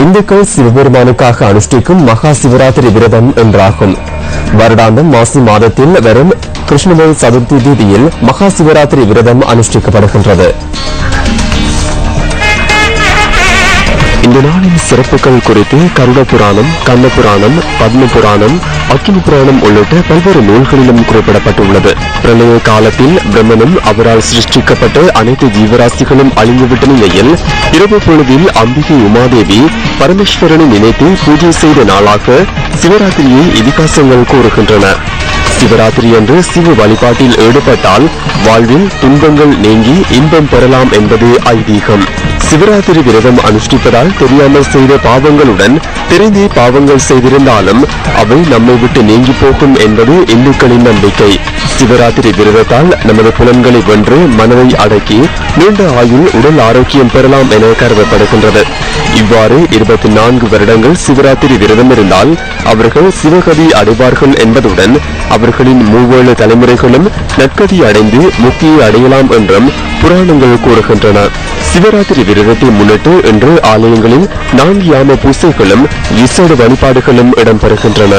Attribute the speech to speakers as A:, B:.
A: இந்துக்கள் சிவபெருமானுக்காக அனுஷ்டிக்கும் மகா சிவராத்திரி விரதம் என்றாகும். வருடாந்தம் மாசி மாதத்தில் வரும் கிருஷ்ணமய சதுர்த்தி திதியில் மகா சிவராத்திரி விரதம் அனுஷ்டிக்கப்படுகின்றது. இந்த நாளின் சிறப்புகள் குறித்து கருட புராணம், கண்ண புராணம், பத்ம புராணம், அக்கினி புராணம் உள்ளிட்ட பல்வேறு நூல்களிலும் குறிப்பிடப்பட்டுள்ளது. பிரளய காலத்தில் பிரம்மனும் அவரால் சிருஷ்டிக்கப்பட்ட அனைத்து ஜீவராசிகளும் அழிந்துவிட்ட நிலையில் இரவு பொழுதில் அம்பிகை உமாதேவி பரமேஸ்வரனை நினைத்து பூஜை செய்த நாளாக சிவராத்திரியை இதிகாசங்கள் கூறுகின்றன. சிவராத்திரி அன்று சிவ வழிபாட்டில் ஈடுபட்டால் வாழ்வில் துன்பங்கள் நீங்கி இன்பம் பெறலாம் என்பது ஐதீகம். சிவராத்திரி விரதம் அனுஷ்டிப்பதால் தெரியாமல் செய்த பாவங்களுடன் தெரிந்தே பாவங்கள் செய்திருந்தாலும் அவை நம்மை விட்டு நீங்கி போகும் என்பது இந்துக்களின் நம்பிக்கை. சிவராத்திரி விரதத்தால் நமது புலன்களை வென்று மனதை அடக்கி நீண்ட ஆயுள் உடல் ஆரோக்கியம் பெறலாம் என கருதப்படுகின்றது. இவ்வாறு 24 வருடங்கள் சிவராத்திரி விரதம் இருந்தால் அவர்கள் சிவகதி அடைவார்கள் என்பதுடன் அவர்களின் 37 தலைமுறைகளும் நற்கதி அடைந்து முக்தியை அடையலாம் என்றும் புராணங்கள் கூறுகின்றன. சிவராத்திரி விரதத்தை முன்னிட்டு இன்று ஆலயங்களில் 4 யாம பூசைகளும் விசேட வழிபாடுகளும் இடம்பெறுகின்றன.